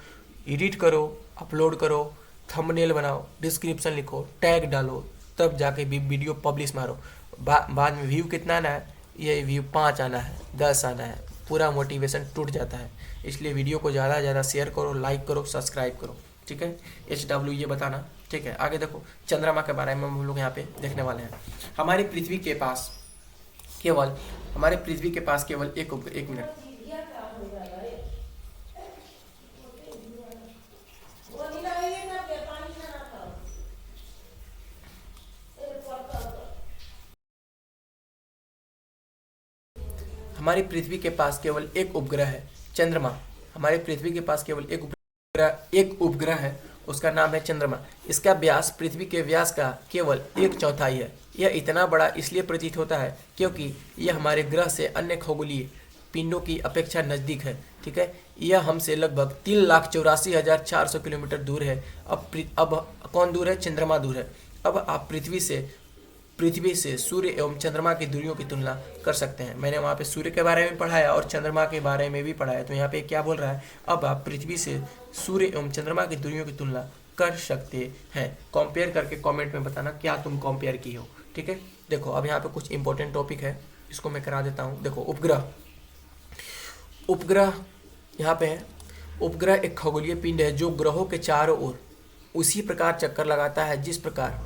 एडिट करो, अपलोड करो, थंबनेल बनाओ, डिस्क्रिप्शन लिखो, टैग डालो, तब जाके वीडियो पब्लिश मारो। बाद में व्यू कितना आना है? ये व्यू 5 आना है, 10 आना है, पूरा मोटिवेशन टूट जाता है। इसलिए वीडियो को ज़्यादा से ज़्यादा शेयर करो, लाइक करो, सब्सक्राइब करो, ठीक है। SW ये बताना, ठीक है। आगे देखो चंद्रमा के बारे में हम लोग यहाँ पे देखने वाले हैं। हमारी पृथ्वी के पास केवल एक मिनट, हमारी पृथ्वी के पास केवल एक उपग्रह है, चंद्रमा। हमारी पृथ्वी के पास केवल एक उपग्रह है, उसका नाम है चंद्रमा। इसका व्यास पृथ्वी के व्यास का केवल 1/4 है। यह इतना बड़ा इसलिए प्रतीत होता है क्योंकि यह हमारे ग्रह से अन्य खगोलीय पिंडों की अपेक्षा नज़दीक है, ठीक है। यह हमसे लगभग 3,84,400 किलोमीटर दूर है। अब कौन दूर है? चंद्रमा दूर है। अब आप पृथ्वी से सूर्य एवं चंद्रमा की दूरियों की तुलना कर सकते हैं। मैंने वहाँ पे सूर्य के बारे में पढ़ाया और चंद्रमा के बारे में भी पढ़ाया, तो यहाँ पे क्या बोल रहा है? अब आप पृथ्वी से सूर्य एवं चंद्रमा की दूरियों की तुलना कर सकते हैं। कंपेयर करके कमेंट में बताना क्या तुम कंपेयर की हो, ठीक है। देखो अब यहाँ पे कुछ इंपॉर्टेंट टॉपिक है, इसको मैं करा देता हूँ। देखो उपग्रह यहाँ पे है। उपग्रह एक खगोलीय पिंड है जो ग्रहों के चारों ओर उसी प्रकार चक्कर लगाता है जिस प्रकार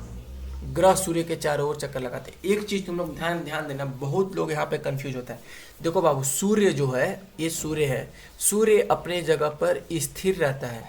ग्रह सूर्य के चारों ओर चक्कर लगाते हैं। एक चीज तुम लोग ध्यान देना, बहुत लोग यहाँ पे कंफ्यूज होता है। देखो बाबू, सूर्य जो है ये सूर्य है, सूर्य अपने जगह पर स्थिर रहता है।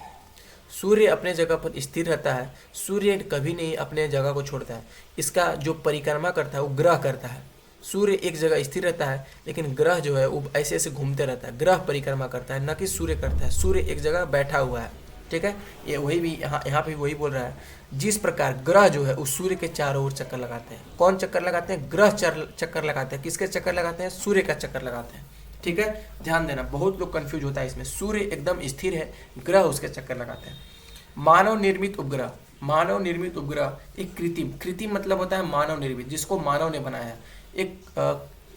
सूर्य अपने जगह पर स्थिर रहता है, सूर्य कभी नहीं अपने जगह को छोड़ता है। इसका जो परिक्रमा करता है वो ग्रह करता है। सूर्य एक जगह स्थिर रहता है, लेकिन ग्रह जो है वो ऐसे ऐसे घूमते रहता है। ग्रह परिक्रमा करता है, न कि सूर्य करता है। सूर्य एक जगह बैठा हुआ है, ठीक है। ये वही भी यहाँ पे वही बोल रहा है, जिस प्रकार ग्रह जो है उस सूर्य के चारों ओर चक्कर लगाते हैं। कौन चक्कर लगाते हैं? ग्रह चक्कर लगाते हैं। किसके चक्कर लगाते हैं? सूर्य का चक्कर लगाते हैं, ठीक है। ध्यान देना, बहुत लोग कंफ्यूज होता है इसमें। सूर्य एकदम स्थिर है, ग्रह उसके चक्कर लगाते हैं। मानव निर्मित उपग्रह, मानव निर्मित उपग्रह एक कृत्रिम मतलब होता है मानव निर्मित, जिसको मानव ने बनाया। एक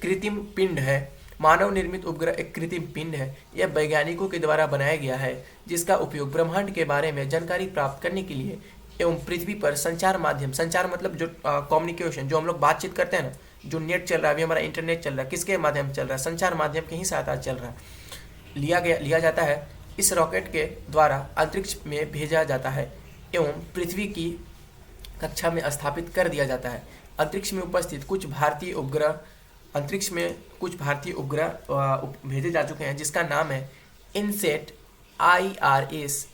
कृत्रिम पिंड है। मानव निर्मित उपग्रह एक कृत्रिम पिंड है। यह वैज्ञानिकों के द्वारा बनाया गया है, जिसका उपयोग ब्रह्मांड के बारे में जानकारी प्राप्त करने के लिए एवं पृथ्वी पर संचार माध्यम, संचार मतलब जो कम्युनिकेशन, जो हम लोग बातचीत करते हैं ना, जो नेट चल रहा है, अभी हमारा इंटरनेट चल रहा है, किसके माध्यम चल रहा है? संचार माध्यम के ही साथ आज चल रहा है। लिया जाता है। इस रॉकेट के द्वारा अंतरिक्ष में भेजा जाता है एवं पृथ्वी की कक्षा में स्थापित कर दिया जाता है। अंतरिक्ष में उपस्थित कुछ भारतीय उपग्रह भेजे जा चुके हैं, जिसका नाम है इनसेट, IRS,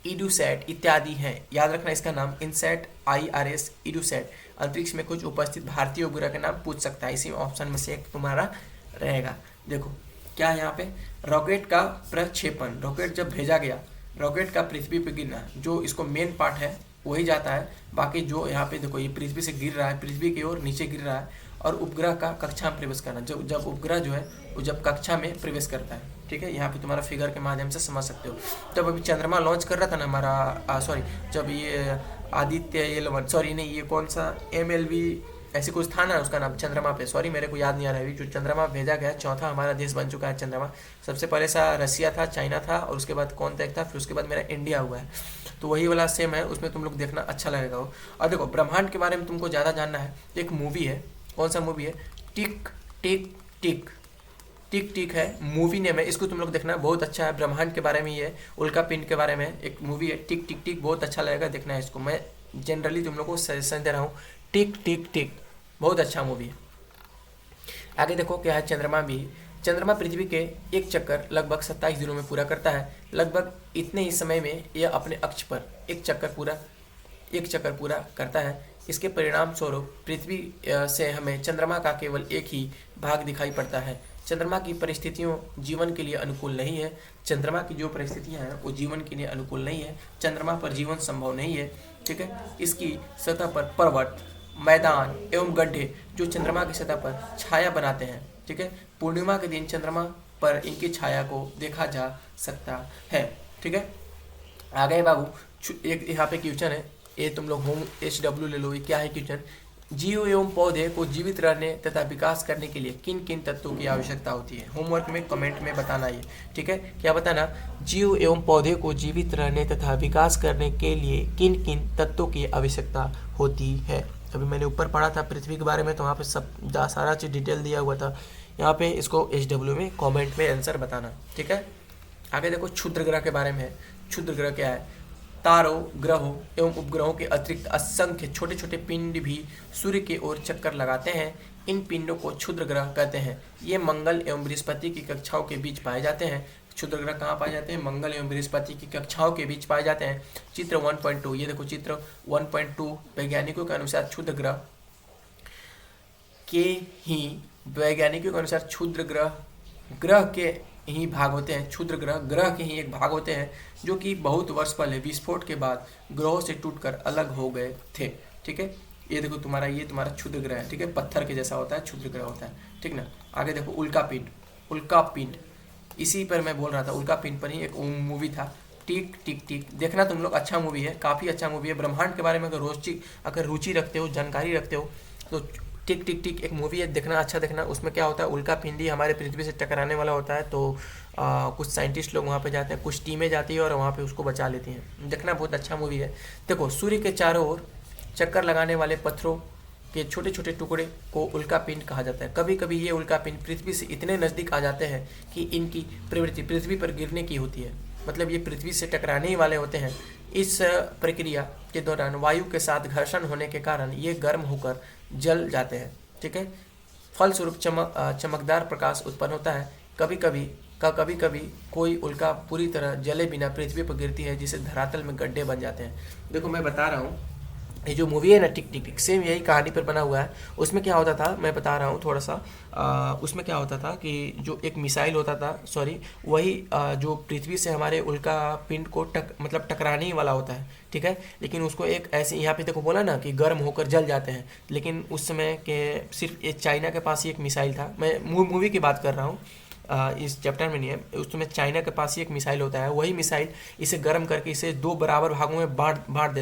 इडूसैट इत्यादि हैं। याद रखना इसका नाम, इनसेट, IRS, इडूसैट। अंतरिक्ष में कुछ उपस्थित भारतीय उपग्रह का नाम पूछ सकता है, इसी ऑप्शन में से एक तुम्हारा रहेगा। देखो क्या है यहाँ पे, रॉकेट का प्रक्षेपण। रॉकेट जब भेजा गया, रॉकेट का पृथ्वी पर गिरना, जो इसको मेन पार्ट है वही जाता है। बाकी जो यहाँ पे देखो, ये पृथ्वी से गिर रहा है, पृथ्वी की ओर नीचे गिर रहा है। और उपग्रह का कक्षा में प्रवेश करना, जब उपग्रह जो है वो जब कक्षा में प्रवेश करता है, ठीक है। यहाँ पे तुम्हारा फिगर के माध्यम से समझ सकते हो। तब अभी चंद्रमा लॉन्च कर रहा था ना हमारा, जब ये आदित्य ये कौन सा MLV ऐसे कुछ था ना उसका नाम, चंद्रमा पे, मेरे को याद नहीं आ रहा है। जो चंद्रमा भेजा गया, चौथा हमारा देश बन चुका है चंद्रमा। सबसे पहले रसिया था, चाइना था, और उसके बाद कौन था, फिर उसके बाद मेरा इंडिया हुआ है। तो वही वाला सेम है, उसमें तुम लोग देखना, अच्छा लगेगा वो। और देखो ब्रह्मांड के बारे में तुमको ज़्यादा जानना है, एक मूवी है। कौन सा मूवी है? टिक टिक टिक, टिक टिक है मूवी नेम है। इसको तुम लोग देखना, बहुत अच्छा है। ब्रह्मांड के बारे में ये, उल्का पिंड के बारे में एक मूवी है, टिक टिक टिक, बहुत अच्छा लगेगा, देखना है इसको। मैं जनरली तुम लोग को सजेशन दे रहा हूँ, टिक टिक टिक, बहुत अच्छा मूवी है। आगे देखो क्या है, चंद्रमा भी। चंद्रमा पृथ्वी के एक चक्कर लगभग 27 दिनों में पूरा करता है। लगभग इतने ही समय में यह अपने अक्ष पर एक चक्कर पूरा करता है। इसके परिणाम स्वरूप पृथ्वी से हमें चंद्रमा का केवल एक ही भाग दिखाई पड़ता है। चंद्रमा की परिस्थितियों जीवन के लिए अनुकूल नहीं है। चंद्रमा की जो परिस्थितियां हैं वो जीवन के लिए अनुकूल नहीं है। चंद्रमा पर जीवन संभव नहीं है, ठीक है। इसकी सतह पर पर्वत, मैदान एवं गड्ढे जो चंद्रमा की सतह पर छाया बनाते हैं, ठीक है। पूर्णिमा के दिन चंद्रमा पर इनकी छाया को देखा जा सकता है, ठीक है। आ गए बाबू, एक यहाँ पे क्वेश्चन है, ये तुम लोग होम HW ले लो। ये क्या है क्वेश्चन? जीव एवं पौधे को जीवित रहने तथा विकास करने के लिए किन किन तत्वों की आवश्यकता होती है? होमवर्क में कमेंट में बताना ये, ठीक है। क्या बताना? जीव एवं पौधे को जीवित रहने तथा विकास करने के लिए किन किन तत्वों की आवश्यकता होती है? अभी मैंने ऊपर पढ़ा था पृथ्वी के बारे में, तो वहाँ पे सब सारा चीज़ डिटेल दिया हुआ था। यहाँ पे इसको HW में कमेंट में आंसर बताना, ठीक है। आगे देखो क्षुद्र ग्रह के बारे में है। क्षुद्र ग्रह क्या है? तारों, ग्रहों एवं उपग्रहों के अतिरिक्त असंख्य छोटे छोटे पिंड भी सूर्य की ओर चक्कर लगाते हैं। इन पिंडों को क्षुद्र ग्रह कहते हैं। ये मंगल एवं बृहस्पति की कक्षाओं के बीच पाए जाते हैं। क्षुद्र ग्रह कहाँ पाए जाते हैं? मंगल एवं बृहस्पति की कक्षाओं के बीच पाए जाते हैं। चित्र 1.2, ये देखो चित्र 1.2। वैज्ञानिकों के अनुसार क्षुद्र ग्रह क्षुद्र ग्रह के ही भाग होते हैं। क्षुद्र ग्रह के ही एक भाग होते हैं, जो कि बहुत वर्ष पहले विस्फोट के बाद ग्रहों से टूटकर अलग हो गए थे, ठीक है। ये देखो तुम्हारा क्षुद्र ग्रह है, ठीक है। पत्थर के जैसा होता है, क्षुद्र ग्रह होता है, ठीक ना। आगे देखो उल्का पिंड, इसी पर मैं बोल रहा था, उल्का पिंड पर ही एक मूवी था, टिक टिक टिक। देखना तुम लोग, अच्छा मूवी है, काफ़ी अच्छा मूवी है। ब्रह्मांड के बारे में अगर रुचि रखते हो, जानकारी रखते हो, तो टिक टिक टिक एक मूवी है, देखना, अच्छा देखना। उसमें क्या होता है, उल्का पिंडी हमारे पृथ्वी से टकराने वाला होता है, तो कुछ साइंटिस्ट लोग वहाँ पे जाते हैं, कुछ टीमें जाती है और वहाँ पे उसको बचा लेती हैं। देखना, बहुत अच्छा मूवी है। देखो सूर्य के चारों ओर चक्कर लगाने वाले पत्थरों के छोटे छोटे टुकड़े को उल्का पिंड कहा जाता है। कभी कभी ये उल्का पिंड पृथ्वी से इतने नज़दीक आ जाते हैं कि इनकी प्रवृत्ति पृथ्वी पर गिरने की होती है, मतलब ये पृथ्वी से टकराने ही वाले होते हैं। इस प्रक्रिया के दौरान वायु के साथ घर्षण होने के कारण ये गर्म होकर जल जाते हैं, ठीक है। फलस्वरूप चमकदार प्रकाश उत्पन्न होता है। कभी कभी कभी कभी कोई उल्का पूरी तरह जले बिना पृथ्वी पर गिरती है, जिसे धरातल में गड्ढे बन जाते हैं। देखो मैं बता रहा हूँ, ये जो मूवी है ना टिक टिक टिक, सेम यही कहानी पर बना हुआ है। उसमें क्या होता था मैं बता रहा हूँ थोड़ा सा। उसमें क्या होता था कि जो एक मिसाइल होता था, सॉरी, वही जो पृथ्वी से हमारे उल्का पिंड को मतलब टकराने ही वाला होता है, ठीक है। लेकिन उसको एक ऐसे, यहाँ पे देखो बोला ना कि गर्म होकर जल जाते हैं, लेकिन उस समय के सिर्फ एक चाइना के पास ही एक मिसाइल था। मैं मूवी की बात कर रहा हूँ, इस चैप्टर में नहीं है। उसमें चाइना के पास ही एक मिसाइल होता है, वही मिसाइल इसे गर्म करके इसे 2 बराबर भागों में बांट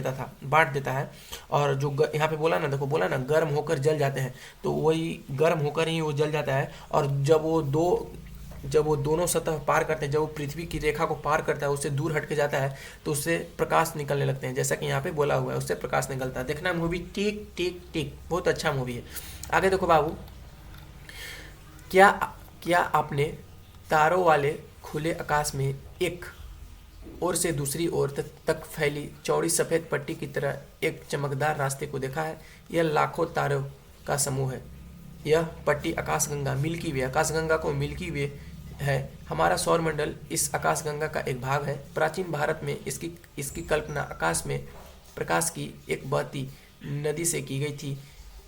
देता है। और जो यहाँ पे बोला ना, देखो बोला ना गर्म होकर जल जाते हैं, तो वही गर्म होकर ही वो जल जाता है। और जब वो दोनों सतह पार करते हैं, जब वो पृथ्वी की रेखा को पार करता है, उससे दूर हट के जाता है, तो उससे प्रकाश निकलने लगते हैं, जैसा कि यहाँ पे बोला हुआ है, उससे प्रकाश निकलता है। देखना मूवी टिक टिक टिक, बहुत अच्छा मूवी है। आगे देखो बाबू, क्या आपने तारों वाले खुले आकाश में एक ओर से दूसरी ओर तक फैली चौड़ी सफ़ेद पट्टी की तरह एक चमकदार रास्ते को देखा है? यह लाखों तारों का समूह है। यह पट्टी आकाशगंगा मिल्की वे, आकाशगंगा को मिल्की वे है। हमारा सौरमंडल इस आकाशगंगा का एक भाग है। प्राचीन भारत में इसकी कल्पना आकाश में प्रकाश की एक बहती नदी से की गई थी।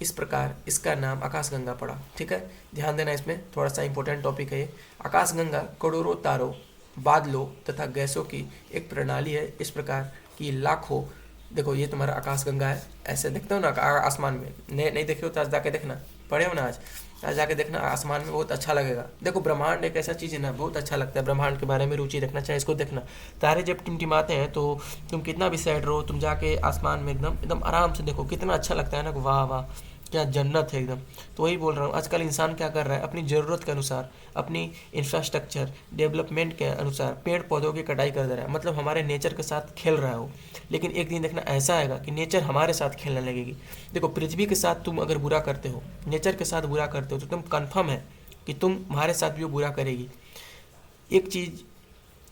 इस प्रकार इसका नाम आकाशगंगा पड़ा, ठीक है। ध्यान देना, इसमें थोड़ा सा इंपॉर्टेंट टॉपिक है ये। आकाशगंगा करोड़ों तारों, बादलों तथा गैसों की एक प्रणाली है। इस प्रकार की लाखों, देखो ये तुम्हारा आकाशगंगा है, ऐसे देखते हो ना आसमान में, नहीं देखे हो तो आज जाके देखना, पढ़े हो ना आज जाके देखना, आसमान में बहुत अच्छा लगेगा। देखो ब्रह्मांड एक ऐसा चीज़ है ना, बहुत अच्छा लगता है, ब्रह्मांड के बारे में रुचि रखना चाहिए, इसको देखना। तारे जब टिमटिमाते हैं तो तुम कितना भी सैड रहो, तुम जाके आसमान में एकदम आराम से देखो, कितना अच्छा लगता है ना, वाह वाह क्या जन्नत है एकदम। तो वही बोल रहा हूँ, आजकल इंसान क्या कर रहा है, अपनी ज़रूरत के अनुसार, अपनी इंफ्रास्ट्रक्चर डेवलपमेंट के अनुसार पेड़ पौधों की कटाई कर दे रहा है, मतलब हमारे नेचर के साथ खेल रहा है वो। लेकिन एक दिन देखना ऐसा आएगा कि नेचर हमारे साथ खेलने लगेगी। देखो पृथ्वी के साथ तुम अगर बुरा करते हो, नेचर के साथ बुरा करते हो, तो तुम कन्फर्म है कि तुम्हारे साथ भी वो बुरा करेगी। एक चीज़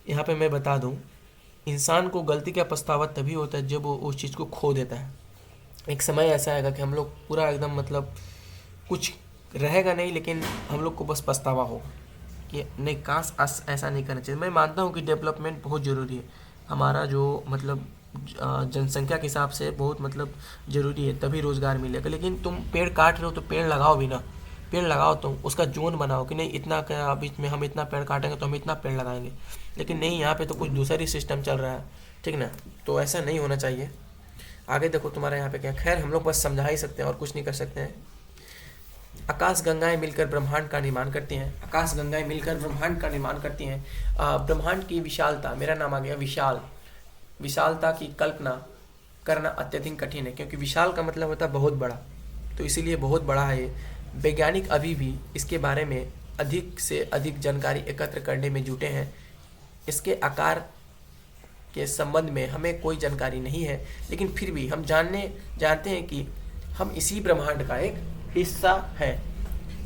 यहाँ पर मैं बता दूँ, इंसान को गलती का पछतावा तभी होता है जब वो उस चीज़ को खो देता है। एक समय ऐसा आएगा कि हम लोग पूरा एकदम मतलब कुछ रहेगा नहीं, लेकिन हम लोग को बस पछतावा होगा कि नहीं, काश ऐसा नहीं करना चाहिए। मैं मानता हूँ कि डेवलपमेंट बहुत ज़रूरी है, हमारा जो मतलब जनसंख्या के हिसाब से बहुत मतलब ज़रूरी है, तभी रोज़गार मिलेगा। लेकिन तुम पेड़ काट रहे हो तो पेड़ लगाओ भी ना, पेड़ लगाओ तो उसका जोन बनाओ कि नहीं इतना क्या बीच में हम इतना पेड़ काटेंगे तो हम इतना पेड़ लगाएंगे। लेकिन नहीं, यहाँ पे तो कुछ दूसरा ही सिस्टम चल रहा है, ठीक ना। तो ऐसा नहीं होना चाहिए। आगे देखो तुम्हारा यहाँ पे क्या, खैर हम लोग बस समझा ही सकते हैं और कुछ नहीं कर सकते हैं। आकाश गंगाएं मिलकर ब्रह्मांड का निर्माण करती हैं। आकाश गंगाएं मिलकर ब्रह्मांड का निर्माण करती हैं। ब्रह्मांड की विशालता, मेरा नाम आ गया विशाल, विशालता की कल्पना करना अत्यधिक कठिन है, क्योंकि विशाल का मतलब होता है बहुत बड़ा, तो इसीलिए बहुत बड़ा है ये। वैज्ञानिक अभी भी इसके बारे में अधिक से अधिक जानकारी एकत्र करने में जुटे हैं। इसके आकार के संबंध में हमें कोई जानकारी नहीं है, लेकिन फिर भी हम जानते हैं कि हम इसी ब्रह्मांड का एक हिस्सा है।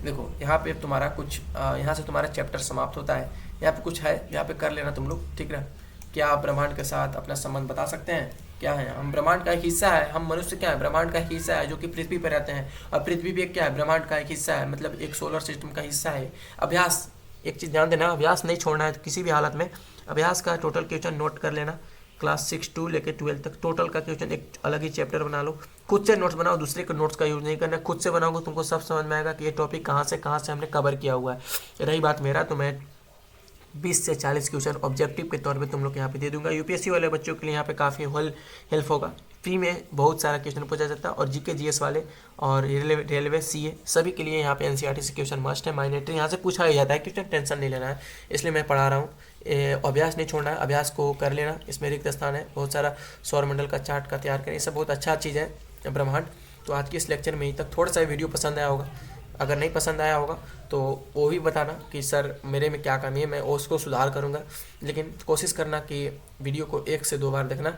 देखो यहाँ पे तुम्हारा कुछ यहाँ से तुम्हारा चैप्टर समाप्त होता है। यहाँ पे कुछ है, यहाँ पे कर लेना तुम लोग, ठीक ना। क्या आप ब्रह्मांड के साथ अपना संबंध बता सकते हैं? क्या है, हम ब्रह्मांड का एक हिस्सा है। हम मनुष्य क्या है, ब्रह्मांड का एक हिस्सा है जो कि पृथ्वी पर रहते हैं, और पृथ्वी भी एक क्या है, ब्रह्मांड का एक हिस्सा है, मतलब एक सोलर सिस्टम का हिस्सा है। अभ्यास, एक चीज़ ध्यान देना, अभ्यास नहीं छोड़ना है किसी भी हालत में। अभ्यास का टोटल क्वेश्चन नोट कर लेना, क्लास 6 टू लेकर 12 तक टोटल का क्वेश्चन एक अलग ही चैप्टर बना लो। खुद से नोट्स बनाओ, दूसरे के नोट्स का यूज़ नहीं करना। खुद से बनाओगे तुमको सब समझ में आएगा कि ये टॉपिक कहाँ से हमने कवर किया हुआ है। रही बात मेरा, तो मैं 20 से 40 क्वेश्चन ऑब्जेक्टिव के तौर पे तुम लोग यहाँ पे दे दूंगा। यूपीएससी वाले बच्चों के लिए यहाँ पे काफ़ी हेल्प होगा। फ्री में बहुत सारा क्वेश्चन पूछा जाता है, और जीके जीएस वाले और रेलवे सीए सभी के लिए यहाँ पे एनसीईआरटी से क्वेश्चन मस्ट है। माइनॉरिटी यहाँ से पूछा ही जाता है क्वेश्चन, टेंशन नहीं लेना है, इसलिए मैं पढ़ा रहा हूँ। अभ्यास नहीं छोड़ना है, अभ्यास को कर लेना। इसमें रिक्त स्थान है, बहुत सारा सौरमंडल का चार्ट का तैयार करें, ये सब बहुत अच्छा चीज़ है ब्रह्मांड। तो आज के इस लेक्चर में ही तक। थोड़ा सा वीडियो पसंद आया होगा, अगर नहीं पसंद आया होगा तो वो भी बताना कि सर मेरे में क्या कमी है, मैं उसको सुधार करूँगा। लेकिन कोशिश करना कि वीडियो को 1 से 2 बार देखना,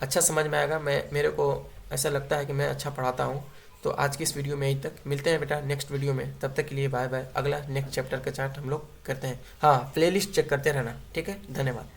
अच्छा समझ में आएगा। मेरे को ऐसा लगता है कि मैं अच्छा पढ़ाता हूँ। तो आज की इस वीडियो में यहीं तक, मिलते हैं बेटा नेक्स्ट वीडियो में, तब तक के लिए बाय बाय। अगला नेक्स्ट चैप्टर का चार्ट हम लोग करते हैं। हाँ, प्लेलिस्ट चेक करते रहना, ठीक है। धन्यवाद।